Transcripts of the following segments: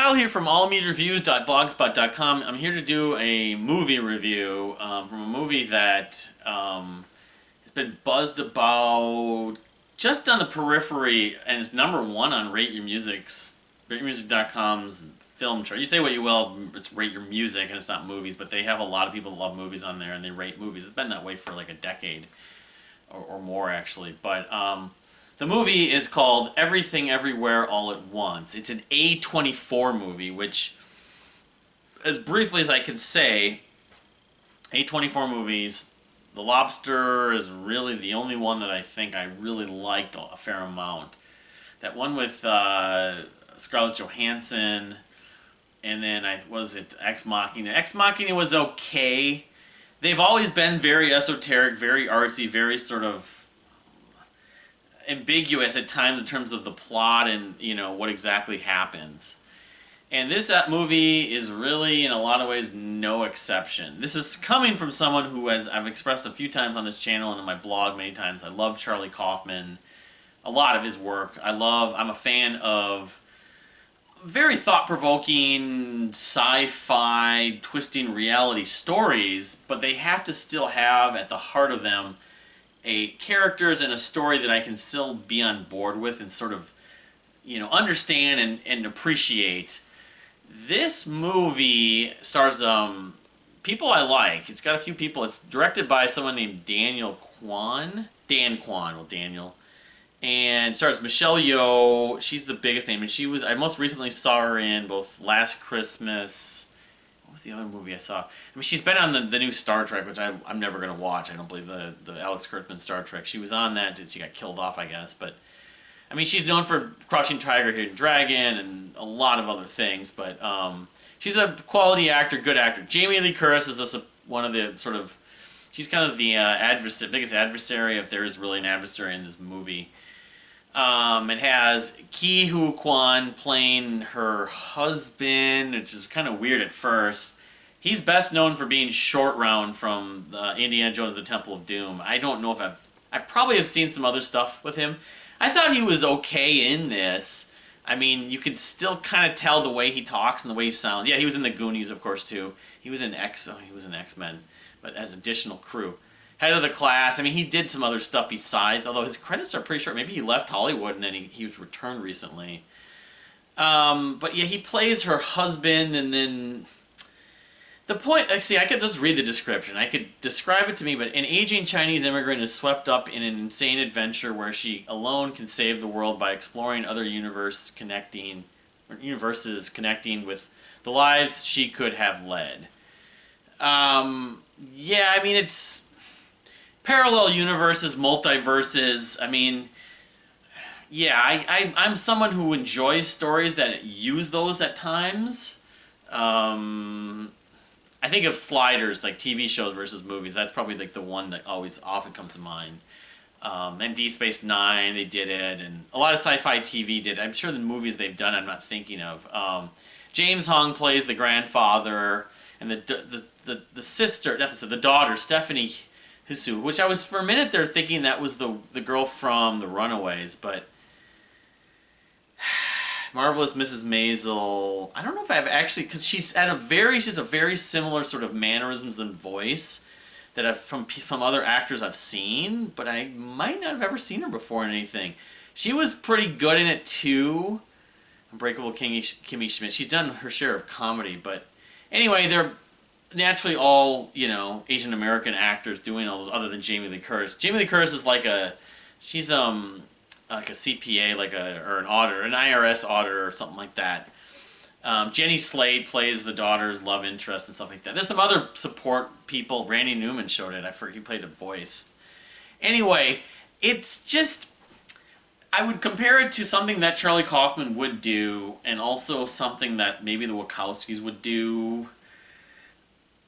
Kyle here from allmeatreviews.blogspot.com. I'm here to do a movie review from a movie that has been buzzed about just on the periphery and is number one on RateYourMusic's.com's film chart. You say what you will, it's Rate Your Music and it's not movies, but they have a lot of people that love movies on there and they rate movies. It's been that way for like a decade or more actually. But the movie is called Everything Everywhere All at Once. It's an A24 movie, which, as briefly as I can say, A24 movies, The Lobster is really the only one that I think I really liked a fair amount. That one with Scarlett Johansson, and then Ex Machina. Ex Machina was okay. They've always been very esoteric, very artsy, very sort of ambiguous at times in terms of the plot and what exactly happens. And that movie is really in a lot of ways no exception. This is coming from someone who I've expressed a few times on this channel and on my blog many times. I love Charlie Kaufman, a lot of his work. I'm a fan of very thought-provoking sci-fi twisting reality stories, but they have to still have at the heart of them characters and a story that I can still be on board with and sort of, understand and appreciate. This movie stars people I like. It's got a few people. It's directed by someone named Dan Kwan. Daniel. And stars Michelle Yeoh. She's the biggest name, and I most recently saw her in both Last Christmas. What was the other movie I saw? I mean, she's been on the new Star Trek, which I'm never going to watch. I don't believe the Alex Kurtzman Star Trek. She was on that. She got killed off, I guess. But, I mean, she's known for Crouching Tiger, Hidden Dragon, and a lot of other things. But she's a quality actor, good actor. Jamie Lee Curtis is one of the sort of... She's kind of the biggest adversary, if there is really an adversary in this movie. It has Ke Huy Quan playing her husband, which is kind of weird at first. He's best known for being Short Round from Indiana Jones and the Temple of Doom. I don't know if I probably have seen some other stuff with him. I thought he was okay in this. I mean, you could still kind of tell the way he talks and the way he sounds. Yeah, he was in the Goonies, of course, too. He was in X-Men, but as additional crew. Head of the Class. I mean, he did some other stuff besides, although his credits are pretty short. Maybe he left Hollywood and then he was returned recently. But yeah, he plays her husband, and then the point... See, I could just read the description. I could describe it to me, but an aging Chinese immigrant is swept up in an insane adventure where she alone can save the world by exploring other universes connecting with the lives she could have led. Yeah, I mean, it's... parallel universes, multiverses. I mean, yeah, I'm someone who enjoys stories that use those at times. I think of Sliders, like TV shows versus movies. That's probably like the one that often comes to mind. And Deep Space Nine, they did it, and a lot of sci-fi TV did. I'm sure the movies they've done, I'm not thinking of. James Hong plays the grandfather, and the sister, the daughter, Stephanie Hsu, which I was for a minute there thinking that was the girl from The Runaways, but Marvelous Mrs. Maisel. I don't know if I've actually, because she's a very similar sort of mannerisms and voice that I've from other actors I've seen, but I might not have ever seen her before in anything. She was pretty good in it too. Unbreakable Kimmy Schmidt. She's done her share of comedy, but anyway, they're naturally all, Asian American actors doing all those, other than Jamie Lee Curtis. Jamie Lee Curtis is like she's like a CPA, or an auditor, an IRS auditor or something like that. Jenny Slate plays the daughter's love interest and stuff like that. There's some other support people. Randy Newman showed it. I forget, he played a voice. Anyway, it's just... I would compare it to something that Charlie Kaufman would do, and also something that maybe the Wachowskis would do.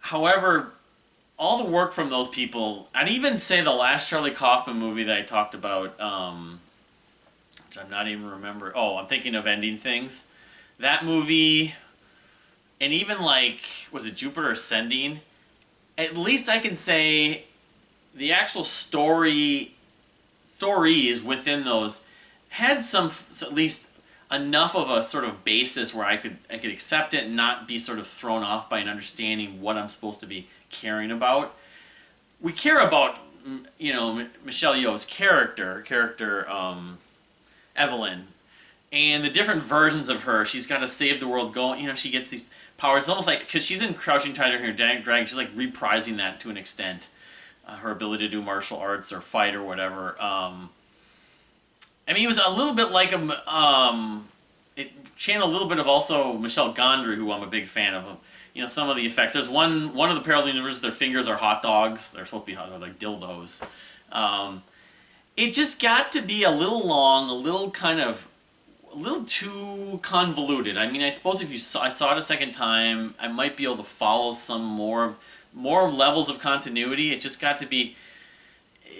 However, all the work from those people, I'd even say the last Charlie Kaufman movie that I talked about, which I'm not even remember. Oh, I'm thinking of Ending Things. That movie, and even was it Jupiter Ascending? At least I can say the actual stories within those had some, at least enough of a sort of basis where I could accept it and not be sort of thrown off by an understanding what I'm supposed to be caring about. We care about, Michelle Yeoh's character, Evelyn, and the different versions of her. She's got to save the world. She gets these powers. It's almost like, because she's in Crouching Tiger, Hidden Dragon, she's like reprising that to an extent. Her ability to do martial arts or fight or whatever. It was a little bit like it channeled a little bit of also Michelle Gondry, who I'm a big fan of. Some of the effects. There's one of the parallel universes. Their fingers are hot dogs. They're supposed to be like dildos. It just got to be a little long, a little too convoluted. I suppose if I saw it a second time, I might be able to follow some more levels of continuity. It just got to be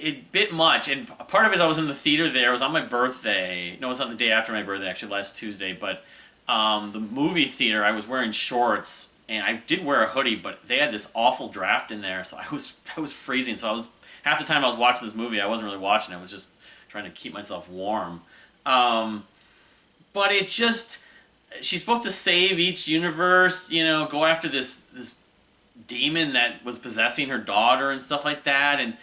a bit much. And part of it, I was in the theater there. It was on my birthday. No, it was on the day after my birthday, actually, last Tuesday. But the movie theater, I was wearing shorts, and I did wear a hoodie, but they had this awful draft in there, so I was freezing. So half the time I was watching this movie, I wasn't really watching. I was just trying to keep myself warm. But she's supposed to save each universe, go after this demon that was possessing her daughter and stuff like that. And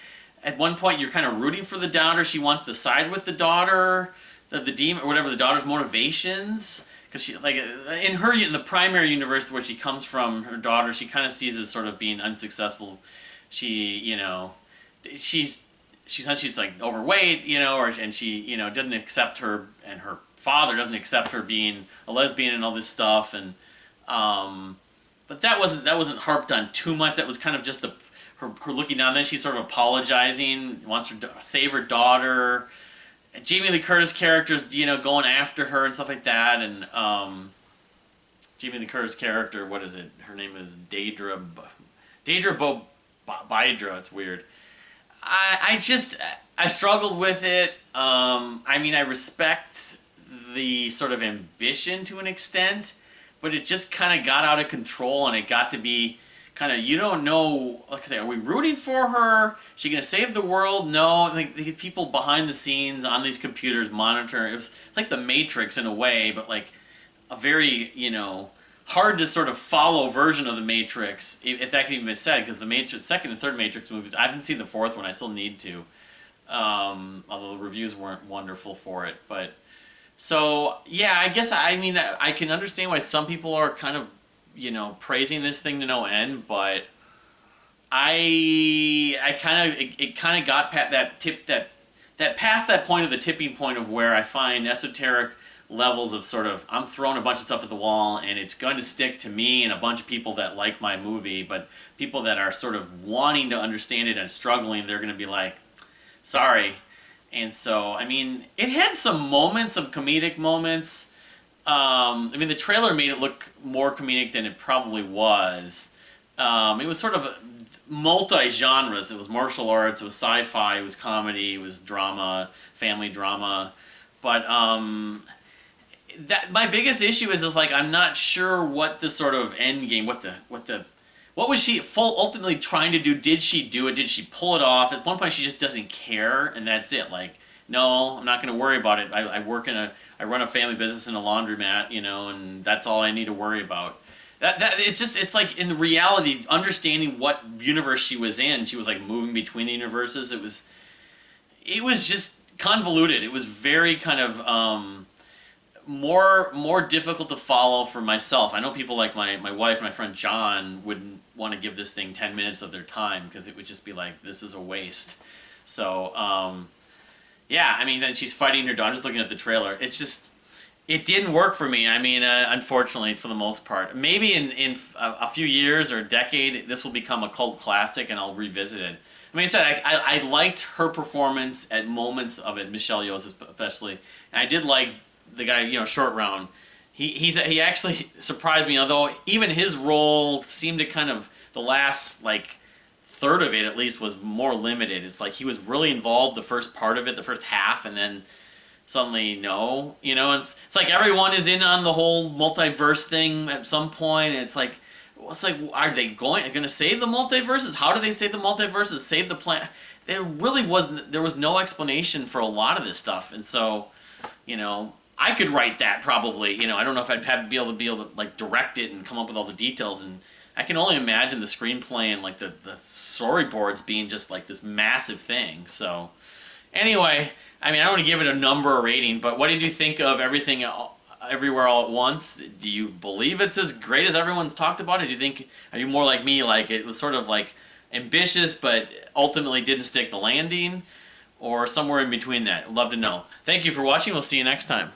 at one point, you're kind of rooting for the daughter. She wants to side with the daughter, the demon, or whatever, the daughter's motivations. Because she, like, in the primary universe where she comes from, her daughter, she kind of sees as sort of being unsuccessful. She's like overweight, and she, doesn't accept her, and her father doesn't accept her being a lesbian and all this stuff. And but that wasn't harped on too much. That was kind of just her looking down. Then she's sort of apologizing, wants to save her daughter. And Jamie Lee Curtis character's, going after her and stuff like that. And Jamie Lee Curtis character, what is it? Her name is Deidre Bidra. It's weird. I struggled with it. I respect the sort of ambition to an extent, but it just kind of got out of control, and it got to be kind of, you don't know, like I say, are we rooting for her? Is she going to save the world? No. Like, the people behind the scenes on these computers monitor. It was like the Matrix in a way, but like a very, hard to sort of follow version of the Matrix, if that can even be said, because the Matrix, second and third Matrix movies, I haven't seen the fourth one. I still need to, although the reviews weren't wonderful for it. But so yeah, I guess I can understand why some people are kind of praising this thing to no end, but it kind of got past that point of the tipping point of where I find esoteric levels of sort of, I'm throwing a bunch of stuff at the wall and it's going to stick to me and a bunch of people that like my movie, but people that are sort of wanting to understand it and struggling, they're going to be like, sorry. And so, it had some moments, some comedic moments. The trailer made it look more comedic than it probably was. It was sort of multi-genres. It was martial arts, it was sci-fi, it was comedy, it was drama, family drama. But that my biggest issue is like, I'm not sure what the sort of end game, what was she ultimately trying to do? Did she do it? Did she pull it off? At one point, she just doesn't care, and that's it. Like, no, I'm not going to worry about it. I run a family business in a laundromat, and that's all I need to worry about. It's like, in the reality, understanding what universe she was in, she was like moving between the universes. It was just convoluted. It was very kind of more difficult to follow for myself. I know people like my wife, my friend John, wouldn't want to give this thing 10 minutes of their time because it would just be like, this is a waste. So, yeah, then she's fighting her daughter, just looking at the trailer. It didn't work for me. Unfortunately, for the most part. Maybe in a few years or a decade, this will become a cult classic and I'll revisit it. I said, I liked her performance at moments of it, Michelle Yeoh especially. And I did like the guy, Short Round. He actually surprised me, although even his role seemed to kind of, the last, like, third of it at least was more limited. It's like he was really involved the first part of it, the first half, and then suddenly no. It's like everyone is in on the whole multiverse thing at some point, and it's like, are they going to save the multiverses? How do they save the multiverses? Save the planet? There was no explanation for a lot of this stuff, and so, I could write that probably. You know, I don't know if I'd have to be able to like direct it and come up with all the details. And I can only imagine the screenplay and like the storyboards being just like this massive thing. So anyway, I mean, I don't want to give it a number or rating, but what did you think of everything? Everywhere All at Once? Do you believe it's as great as everyone's talked about it? Do you think, are you more like me, like it was sort of like ambitious but ultimately didn't stick the landing, or somewhere in between that? I'd love to know. Thank you for watching. We'll see you next time.